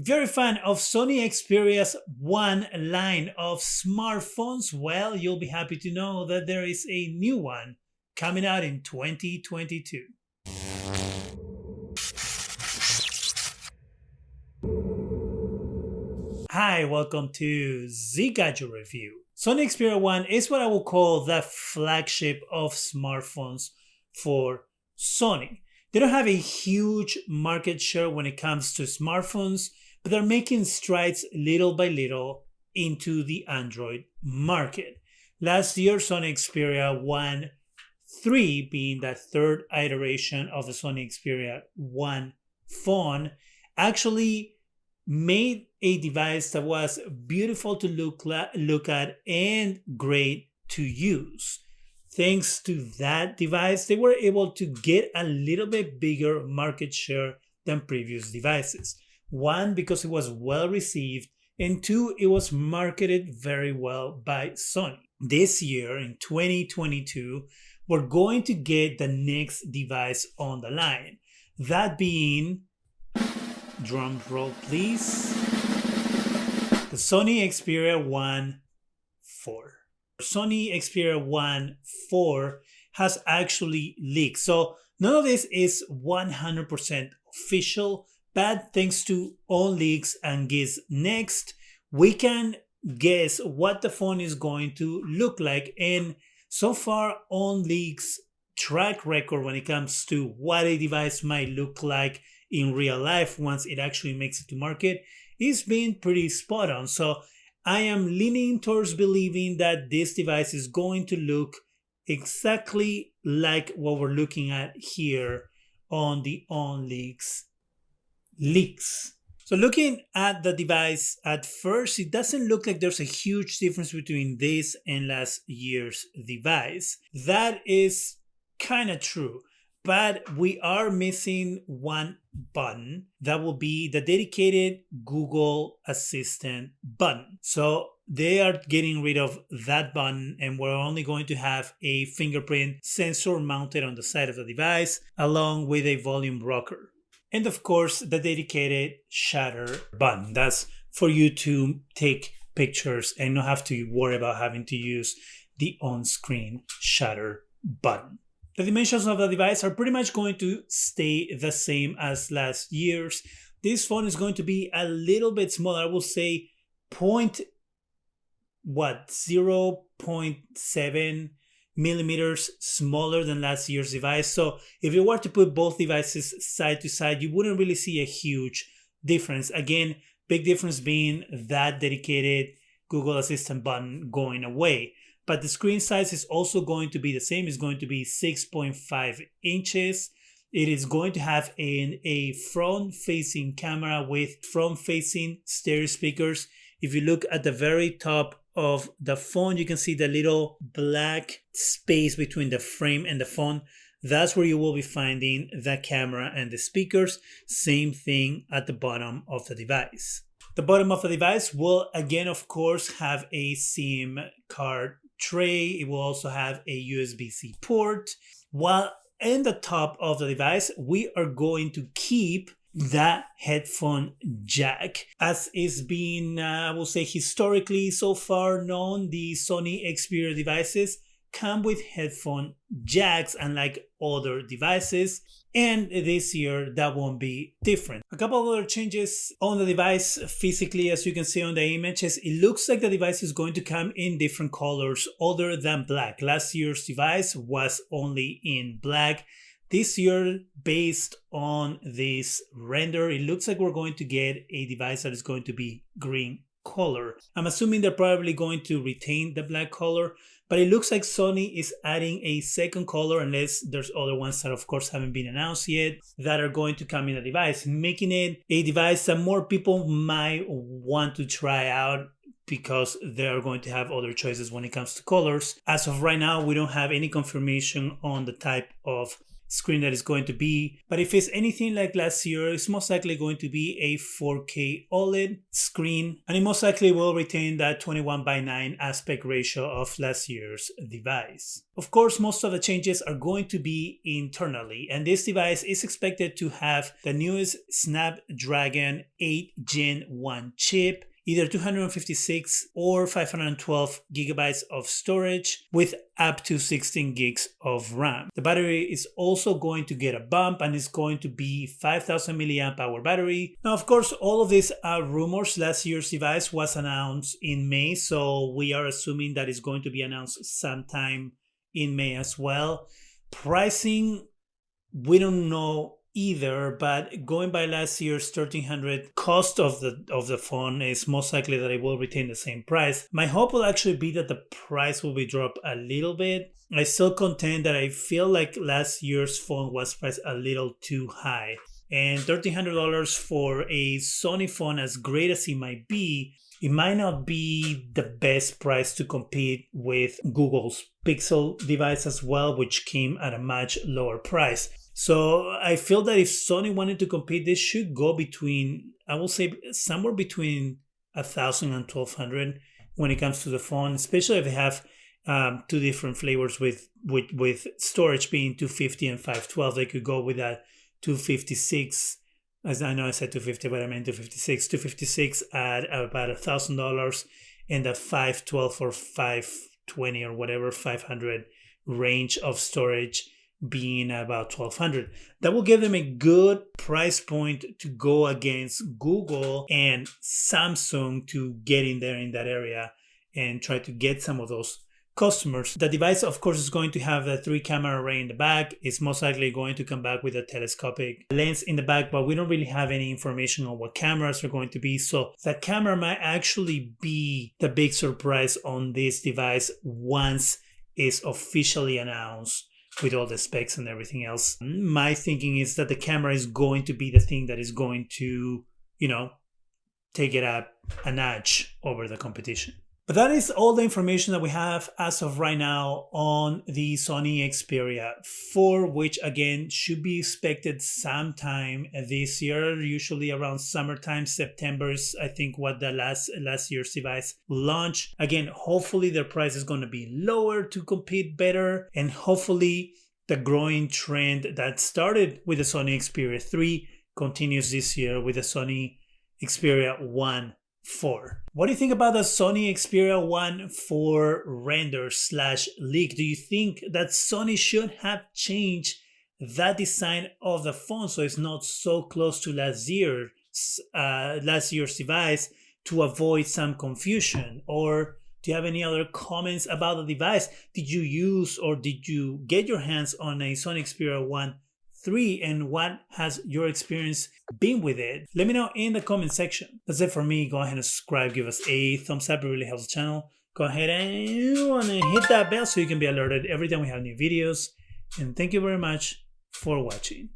If you're a fan of Sony Xperia's One line of smartphones, well, you'll be happy to know that there is a new one coming out in 2022. Hi, welcome to Zgadget Review. Sony Xperia One is what I will call the flagship of smartphones for Sony. They don't have a huge market share when it comes to smartphones, but they're making strides little by little into the Android market. Last year, Sony Xperia One 3, being that third iteration of the Sony Xperia One phone, actually made a device that was beautiful to look at and great to use. Thanks to that device, they were able to get a little bit bigger market share than previous devices. One, because it was well received, and two, it was marketed very well by Sony. This year, in 2022, we're going to get the next device on the line. That being, drum roll please, the Sony Xperia One 4. Sony Xperia One 4 has actually leaked. So none of this is 100% official, but thanks to OnLeaks and GizNext, we can guess what the phone is going to look like. And so far, OnLeaks' track record when it comes to what a device might look like in real life once it actually makes it to market is being pretty spot on. So I am leaning towards believing that this device is going to look exactly like what we're looking at here on the OnLeaks leaks. So looking at the device at first, it doesn't look like there's a huge difference between this and last year's device. That is kind of true. But we are missing one button that will be the dedicated Google Assistant button. So they are getting rid of that button, and we're only going to have a fingerprint sensor mounted on the side of the device along with a volume rocker. And of course, the dedicated shutter button. That's for you to take pictures and not have to worry about having to use the on-screen shutter button. The dimensions of the device are pretty much going to stay the same as last year's. This phone is going to be a little bit smaller. I will say 0.7 millimeters smaller than last year's device. So if you were to put both devices side to side, you wouldn't really see a huge difference. Again, big difference being that dedicated Google Assistant button going away. But the screen size is also going to be the same. It's going to be 6.5 inches. It is going to have a front-facing camera with front-facing stereo speakers. If you look at the very top of the phone, you can see the little black space between the frame and the phone. That's where you will be finding the camera and the speakers. Same thing at the bottom of the device. The bottom of the device will, again, of course, have a SIM card tray. It will also have a USB-C port. While in the top of the device, we are going to keep that headphone jack. As is being, I will say, historically so far known, the Sony Xperia devices come with headphone jacks unlike other devices, and this year that won't be different. A couple of other changes on the device physically, as you can see on the images. It looks like the device is going to come in different colors other than black. Last year's device was only in black. This year, based on this render, it looks like we're going to get a device that is going to be green color. I'm assuming they're probably going to retain the black color, but it looks like Sony is adding a second color, unless there's other ones that of course haven't been announced yet, that are going to come in the device, making it a device that more people might want to try out because they are going to have other choices when it comes to colors. As of right now, we don't have any confirmation on the type of screen that is going to be. But if it's anything like last year, it's most likely going to be a 4K OLED screen, and it most likely will retain that 21:9 aspect ratio of last year's device. Of course, most of the changes are going to be internally, and this device is expected to have the newest Snapdragon 8 Gen 1 chip, either 256 or 512 gigabytes of storage with up to 16 gigs of RAM. The battery is also going to get a bump, and it's going to be 5000 milliamp hour battery. Now, of course, all of these are rumors. Last year's device was announced in May, so we are assuming that it's going to be announced sometime in May as well. Pricing, we don't know either, but going by last year's $1,300 cost of the phone, is most likely that it will retain the same price. My hope will actually be that the price will be dropped a little bit. I still contend that I feel like last year's phone was priced a little too high, and $1,300 for a Sony phone, as great as it might be, it might not be the best price to compete with Google's Pixel device as well, which came at a much lower price. So I feel that if Sony wanted to compete, this should go between, I will say, somewhere between 1,000 and 1,200 when it comes to the phone, especially if they have two different flavors with storage being 250 and 512. They could go with that 256. As I know I said 250, but I meant 256 at about $1,000, and the 512 or 520 or whatever 500 range of storage being about 1,200. That will give them a good price point to go against Google and Samsung to get in there in that area and try to get some of those customers. The device, of course, is going to have a 3-camera array in the back. It's most likely going to come back with a telescopic lens in the back, but we don't really have any information on what cameras are going to be. So the camera might actually be the big surprise on this device once it's officially announced with all the specs and everything else. My thinking is that the camera is going to be the thing that is going to, take it up a notch over the competition. But that is all the information that we have as of right now on the Sony Xperia 4, which again should be expected sometime this year, usually around summertime. September is, I think, what the last year's device launched. Again, hopefully their price is going to be lower to compete better, and hopefully the growing trend that started with the Sony Xperia 3 continues this year with the Sony Xperia 1 4. What do you think about the Sony Xperia 1 4 render/leak? Do you think that Sony should have changed that design of the phone so it's not so close to last year's device to avoid some confusion? Or do you have any other comments about the device? Did you use or did you get your hands on a Sony Xperia 1 3, and what has your experience been with it? Let me know in the comment section. That's it for me. Go ahead and subscribe, give us a thumbs up, it really helps the channel. Go ahead and hit that bell so you can be alerted every time we have new videos, and thank you very much for watching.